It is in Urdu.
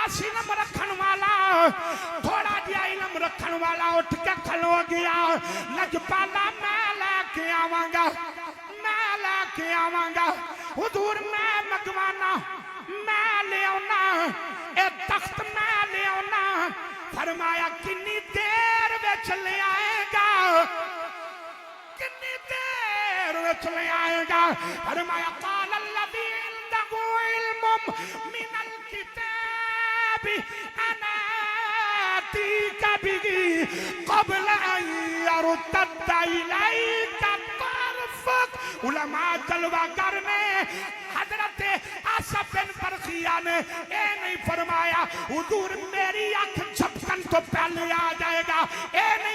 سی علم رکھن والا تھوڑا جہا علم رکھن والا اٹھ کے کھلو گیا لجپالا میں لے کے آواں گا میں لے کے آواں گا حضور میں مگوانا میں لے آنا اے تخت میں لے آنا فرمایا کنی دیر وچ لے آئے گا کنی دیر وچ لے آئے گا فرمایا قال الذی عنده علم من الكتاب انا آتیک به قبل ان یرتد الیک طرفک علماء جلوہ گر نے حضرت آصف بن برخیہ نے اے نہیں فرمایا حضور میری آنکھ جھپکن تو پہلے آ جائے گا اے نہیں